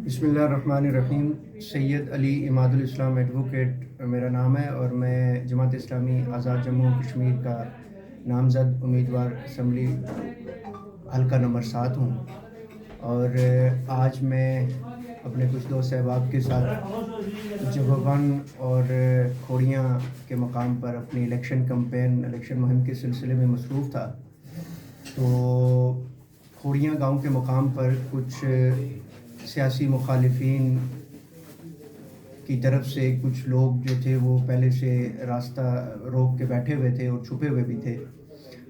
بسم اللہ الرحمن الرحیم۔ سید علی عماد الاسلام ایڈوکیٹ میرا نام ہے اور میں جماعت اسلامی آزاد جموں کشمیر کا نامزد امیدوار اسمبلی حلقہ نمبر 7 ہوں، اور آج میں اپنے کچھ دوست احباب کے ساتھ جبوان اور کھوڑیاں کے مقام پر اپنی الیکشن مہم کے سلسلے میں مصروف تھا۔ تو کھوڑیاں گاؤں کے مقام پر کچھ سیاسی مخالفین کی طرف سے کچھ لوگ جو تھے وہ پہلے سے راستہ روک کے بیٹھے ہوئے تھے اور چھپے ہوئے بھی تھے،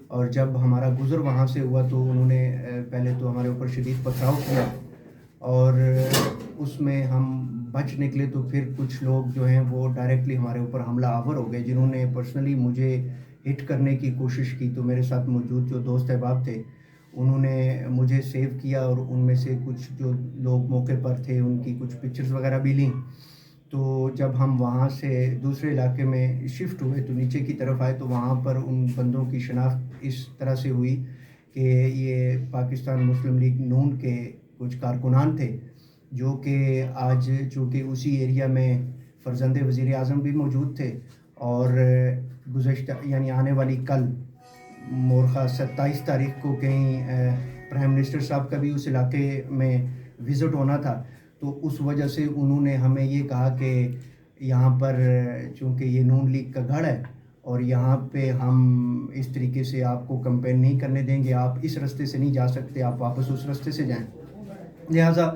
اور جب ہمارا گزر وہاں سے ہوا تو انہوں نے پہلے تو ہمارے اوپر شدید پتھراؤ کیا، اور اس میں ہم بچ نکلے تو پھر کچھ لوگ جو ہیں وہ ڈائریکٹلی ہمارے اوپر حملہ آور ہو گئے، جنہوں نے پرسنلی مجھے ہٹ کرنے کی کوشش کی۔ تو میرے ساتھ موجود جو دوست احباب تھے انہوں نے مجھے سیو کیا، اور ان میں سے کچھ جو لوگ موقع پر تھے ان کی کچھ پکچرز وغیرہ بھی لیں۔ تو جب ہم وہاں سے دوسرے علاقے میں شفٹ ہوئے تو نیچے کی طرف آئے تو وہاں پر ان بندوں کی شناخت اس طرح سے ہوئی کہ یہ پاکستان مسلم لیگ نون کے کچھ کارکنان تھے، جو کہ آج چونکہ اسی ایریا میں فرزند وزیر اعظم بھی موجود تھے، اور گزشتہ یعنی آنے والی کل مورخہ 27 تاریخ کو کہیں پرائم منسٹر صاحب کا بھی اس علاقے میں وزٹ ہونا تھا، تو اس وجہ سے انہوں نے ہمیں یہ کہا کہ یہاں پر چونکہ یہ نون لیگ کا گڑھ ہے اور یہاں پہ ہم اس طریقے سے آپ کو کمپین نہیں کرنے دیں گے، آپ اس راستے سے نہیں جا سکتے، آپ واپس اس راستے سے جائیں۔ لہٰذا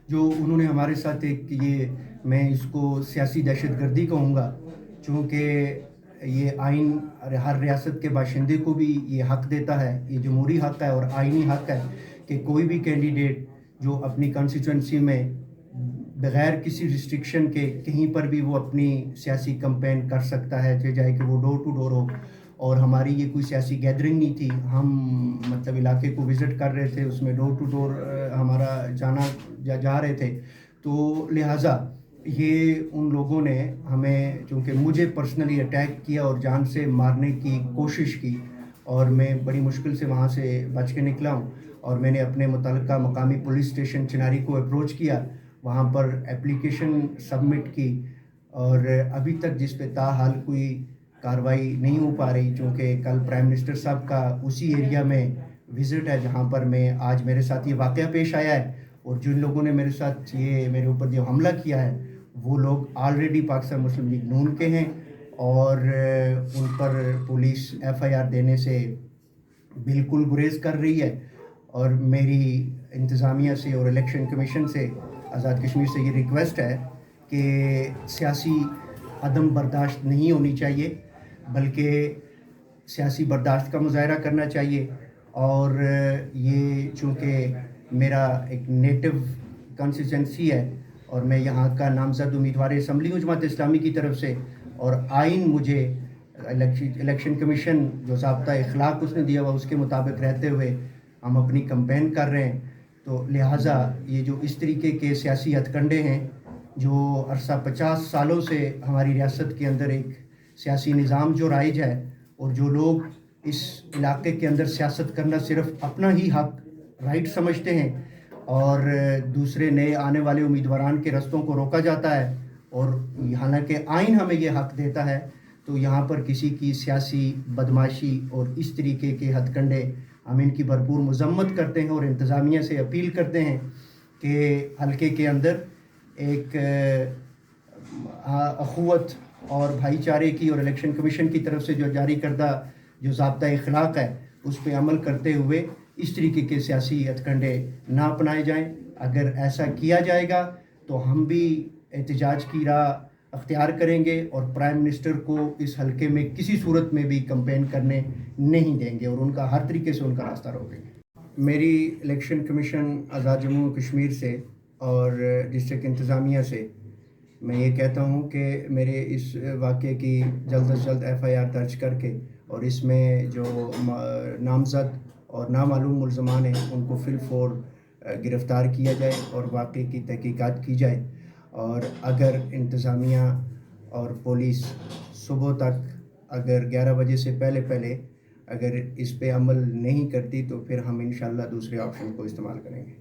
جو انہوں نے ہمارے ساتھ ایک میں اس کو سیاسی دہشت گردی کہوں گا، چونکہ یہ آئین ہر ریاست کے باشندے کو بھی یہ حق دیتا ہے، یہ جمہوری حق ہے اور آئینی حق ہے کہ کوئی بھی کینڈیڈیٹ جو اپنی کانسٹیچوئنسی میں بغیر کسی ریسٹرکشن کے کہیں پر بھی وہ اپنی سیاسی کمپین کر سکتا ہے، چاہے کہ وہ ڈور ٹو ڈور ہو۔ اور ہماری یہ کوئی سیاسی گیدرنگ نہیں تھی، ہم علاقے کو وزٹ کر رہے تھے، اس میں ڈور ٹو ڈور ہمارا جا رہے تھے۔ تو لہٰذا یہ ان لوگوں نے ہمیں چونکہ مجھے پرسنلی اٹیک کیا اور جان سے مارنے کی کوشش کی، اور میں بڑی مشکل سے وہاں سے بچ کے نکلا ہوں، اور میں نے اپنے متعلقہ مقامی پولیس اسٹیشن چناری کو اپروچ کیا، وہاں پر اپلیکیشن سبمٹ کی، اور ابھی تک جس پہ تاحال کوئی کارروائی نہیں ہو پا رہی، چونکہ کل پرائم منسٹر صاحب کا اسی ایریا میں وزٹ ہے جہاں پر آج میرے ساتھ یہ واقعہ پیش آیا ہے، اور جن لوگوں نے میرے اوپر جو حملہ کیا ہے وہ لوگ آلریڈی پاکستان مسلم لیگ نون کے ہیں، اور ان پر پولیس FIR دینے سے بالکل گریز کر رہی ہے، اور میری انتظامیہ سے اور الیکشن کمیشن سے آزاد کشمیر سے یہ ریکویسٹ ہے کہ سیاسی عدم برداشت نہیں ہونی چاہیے، بلکہ سیاسی برداشت کا مظاہرہ کرنا چاہیے۔ اور یہ چونکہ میرا ایک نیٹو کانسٹیچوئنسی ہے اور میں یہاں کا نامزد امیدوار اسمبلی ہوں جماعت اسلامی کی طرف سے، اور آئین مجھے الیکشن کمیشن جو ضابطہ اخلاق اس نے دیا ہوا اس کے مطابق رہتے ہوئے ہم اپنی کمپین کر رہے ہیں۔ تو لہٰذا یہ جو اس طریقے کے سیاسی ہتھ کنڈے ہیں جو عرصہ 50 سالوں سے ہماری ریاست کے اندر ایک سیاسی نظام جو رائج ہے، اور جو لوگ اس علاقے کے اندر سیاست کرنا صرف اپنا ہی حق رائٹ سمجھتے ہیں، اور دوسرے نئے آنے والے امیدواران کے رستوں کو روکا جاتا ہے، اور حالانکہ آئین ہمیں یہ حق دیتا ہے، تو یہاں پر کسی کی سیاسی بدماشی اور اس طریقے کے ہتھ کنڈے ہم ان کی بھرپور مذمت کرتے ہیں، اور انتظامیہ سے اپیل کرتے ہیں کہ حلقے کے اندر ایک اخوت اور بھائی چارے کی اور الیکشن کمیشن کی طرف سے جو جاری کردہ جو ضابطہ اخلاق ہے اس پہ عمل کرتے ہوئے اس طریقے کے سیاسی ہتھ کنڈے نہ اپنائے جائیں۔ اگر ایسا کیا جائے گا تو ہم بھی احتجاج کی راہ اختیار کریں گے، اور پرائم منسٹر کو اس حلقے میں کسی صورت میں بھی کمپین کرنے نہیں دیں گے، اور ان کا ہر طریقے سے ان کا راستہ روکیں گے۔ میری الیکشن کمیشن آزاد جموں کشمیر سے اور ڈسٹرکٹ انتظامیہ سے میں یہ کہتا ہوں کہ میرے اس واقعے کی جلد از جلد FIR درج کر کے، اور اس میں جو نامزد اور نامعلوم ملزمان ہیں ان کو فی الفور گرفتار کیا جائے اور واقعے کی تحقیقات کی جائے، اور اگر انتظامیہ اور پولیس صبح تک اگر 11 بجے سے پہلے اگر اس پہ عمل نہیں کرتی تو پھر ہم انشاءاللہ دوسرے آپشن کو استعمال کریں گے۔